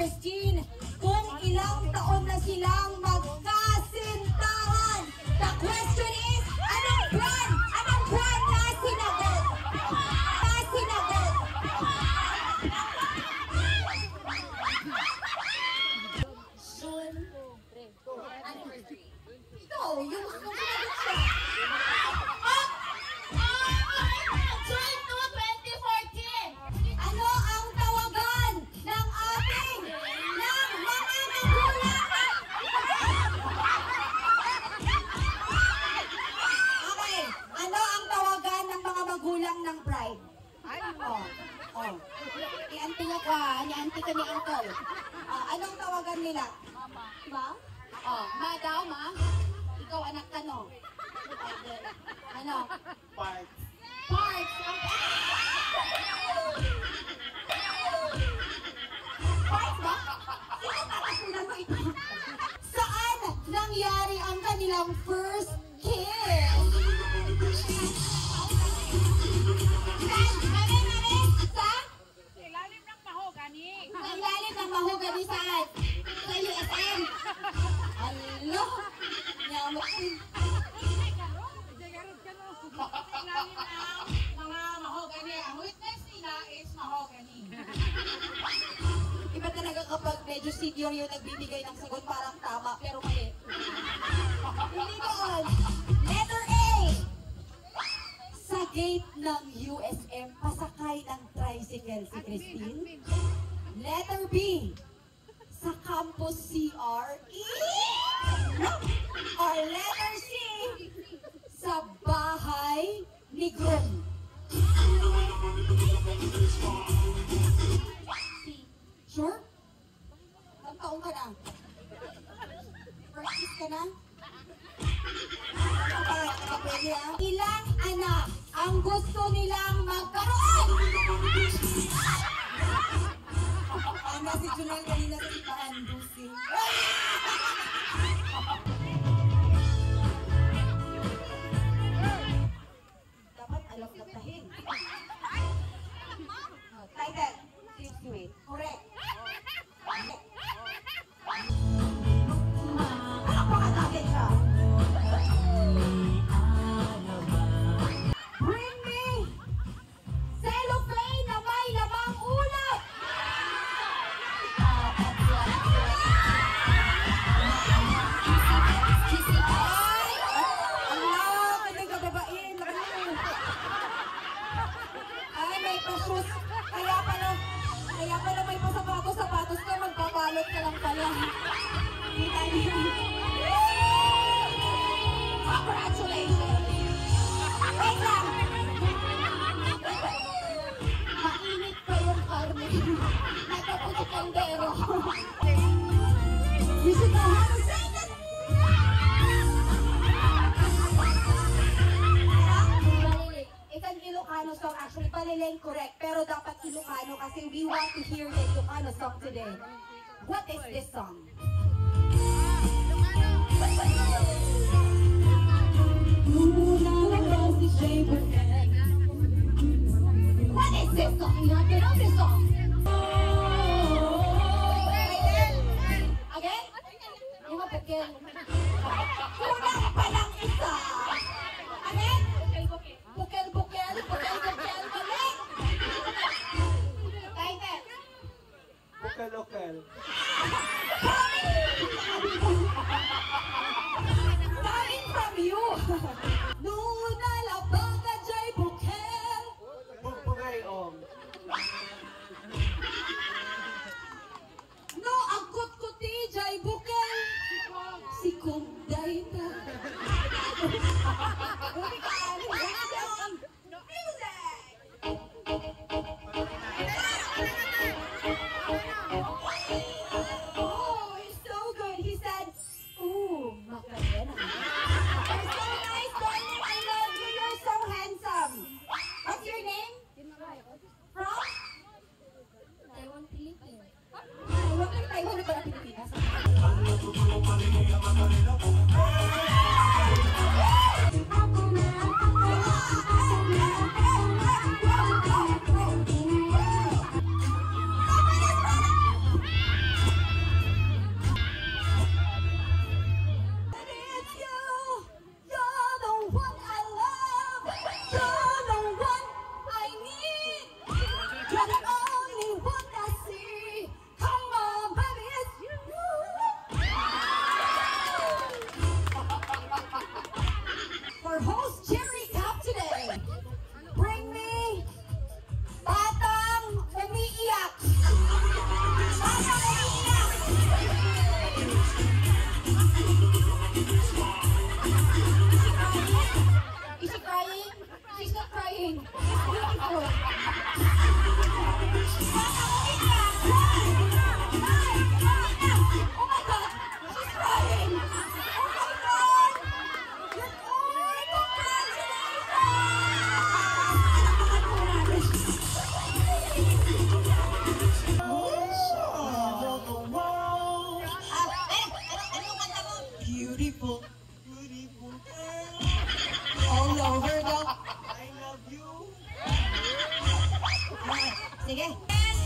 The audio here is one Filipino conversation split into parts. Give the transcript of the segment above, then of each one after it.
Christine kung ilang taon na silang magkasintahan. The question is, anong buwan? Anong buwan na sinagot? Na sinagot? June. Ikaw, yung sinagot siya. June 2, 2014! Ano ang tawagan ng ating ng mga magulang? Okay, ano ang tawagan ng mga magulang ng bride? Oh. I-auntie ko ka, ni-auntie ka ni uncle. Anong tawagan nila? Ma? Ma daw, ma? Ikaw anak ka, no? Ano? Parts. Parts! Parts ba? Sino tatasunan mo ito? Saan nangyari ang kanilang first kiss? Sa? Ilalim ng mahogani. Sa ilalim ng mahogani saan? Sa USM. Hello? Nyamok din. Ilalim ng mga mahogani. Ang witness nila is mahogani. Iba talaga kapag medyo senior yung nagbibigay ng sagot parang tama pero mali. Hindi doon. Letter A. Sa gate ng USM, pasakay ng tricycle si Christine. Letter B. Sa campus CR. Or letter C. Sa bahay ni Groom. Sure? Ilang taong ka na? First kiss ka na? Ilang anak ang gusto nilang magkaroon? Tama si Junel kanina sa itaan, Lucy. Dapat alam na tahin. Title. Correct. Napakatagin siya. Bring me cellophane na may lamang ulat. Ay! Allah! Kanyang kababain. Ay, may pa-shoes. Kaya pala may pasapatos ka, magpabalot ka lang pala. Kita niyo. Congratulations! Wait lang! Mainit pa yung karne. Nagkapot si Kandero. You should know how to say that! It's an Ilocano song. Actually, Palileng correct. Pero dapat Ilocano kasi we want to hear the Ilocano song today. What is this song? What is this song? You have to know this song. Again? Yung mapagil. Kulang pa lang isa. Again? Bukel, balik. Title. Bukel. Coming from you. Nuna labang ka jay bukel. Bugay om. No, ang kut-kuti jay bukel. Si Kumday na. Oh, it's so good. He said, ooh,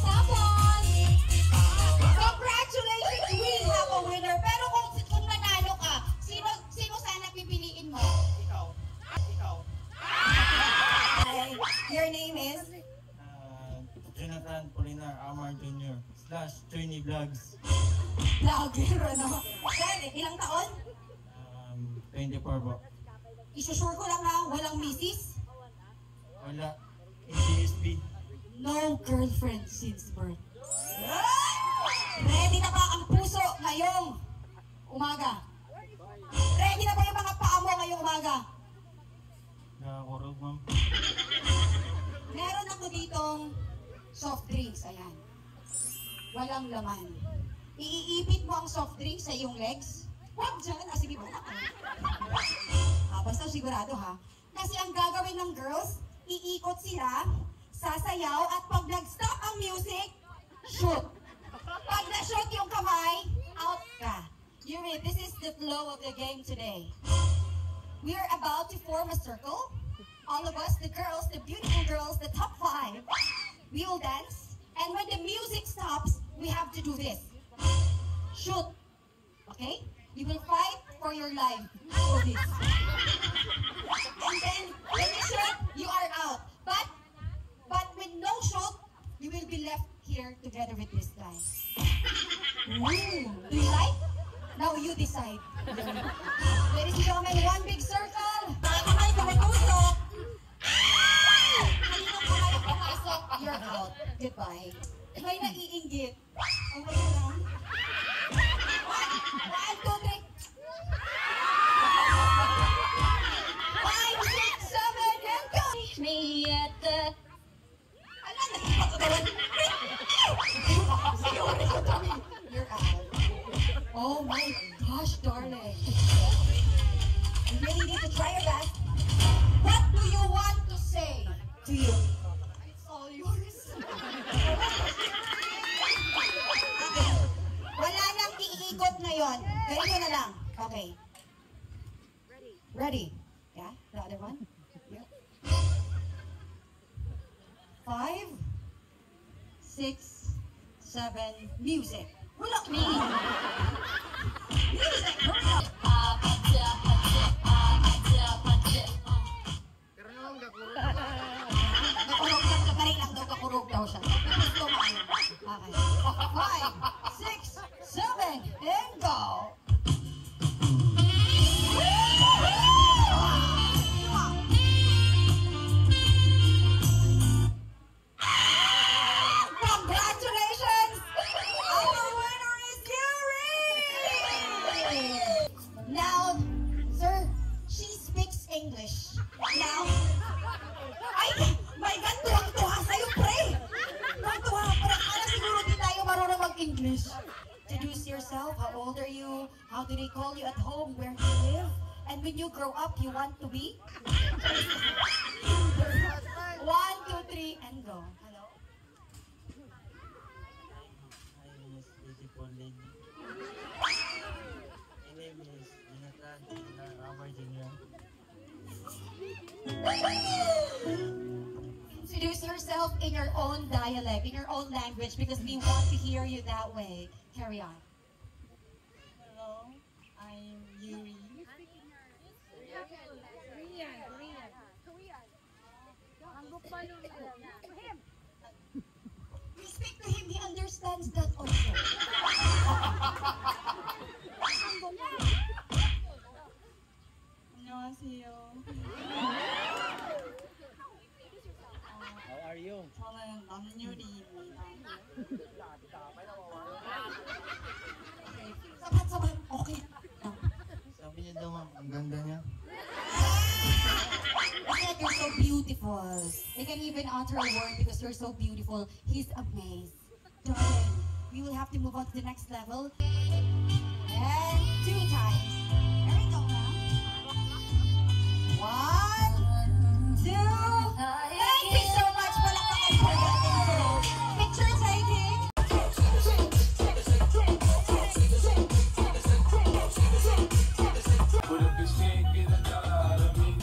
hapon! Congratulations! We have a winner. Pero kung nanalo ka, sino sana pipiliin mo? Ikaw. Hi, your name is? Jonathan Polinar Amar Jr. / Trini Vlogs. Vlogger, ano? Saan? Ilang taon? 24 po. Isusure ko lang ha, walang misis? Wala. NGSB. No girlfriend since birth. Ready na ba ang puso ngayong umaga? Ready na ba yung mga paa mo ngayong umaga? Nakakurog, ma'am. Meron ako ditong soft drinks, ayan. Walang laman. Iiipit mo ang soft drinks sa iyong legs? Huwag dyan, sige ba? Basta sigurado ha. Kasi ang gagawin ng girls, iikot sila, sasayaw, at pag nag-stop ang music, shoot. Pag na-shoot yung kamay, out ka. Yuri, this is the flow of the game today. We are about to form a circle. All of us, the girls, the beautiful girls, the top 5, we will dance. And when the music stops, we have to do this. Shoot. Okay? You will fight for your life. For this. And then, when you shoot, you are out. But with no shoot, you will be left here together with this guy. Ooh. Do you like? Now you decide. Ladies and gentlemen, one big circle. Mga kamay pumatusok. Kaninong kamay pumasok, you're out. Goodbye. May naiinggit. Okay na lang. 1, 2, 3. 5, 6, 7, and go! Me at the... Ala, nagpapagawan. You're out. Oh my gosh, darling. You really need to try your best. What do you want to say to you? It's all yours. Okay. Wala nang iikot ngayon. Ganito na lang. Okay. Ready? Yeah? The other one? Yeah. 5, 6, 7, music. Hulak me! Music! Nakurog lang ka rin lang daw, kakurog daw siya. Gusto mo ano? Okay. 5, 6, 7, and go! Congratulations! Our winner is Yuri! Now, sir, she speaks English. Now, ay, my God, tuwang-tuwa sa'yo, pre! Tuwang-tuwa, parang siguro di tayo marunong mag-English. Introduce yourself, how old are you? How do they call you at home? Where do you live? And when you grow up, you want to be? 1, 2, 3, and go. Hello? Hi, Miss Beautiful Lady. My name is Jonathan Polinar Amar Jr. Introduce yourself in your own dialect, in your own language, because we want to hear you that way. Carry on. Hello, I'm Yuri. We speak to him, he understands that also. 안녕하세요. How are you? 저는 남유리입니다. Sabat-sabat, okay. Sabi niya daw, ma'am, ang ganda niya. I said you're so beautiful. They can even utter a word because you're so beautiful. He's amazed. Darling, we will have to move on to the next level. And 2 times. Here we go now. 1, 2. Thank you so much. Palakpakan po natin. Picture taking. But if this can't get a dollar out of me,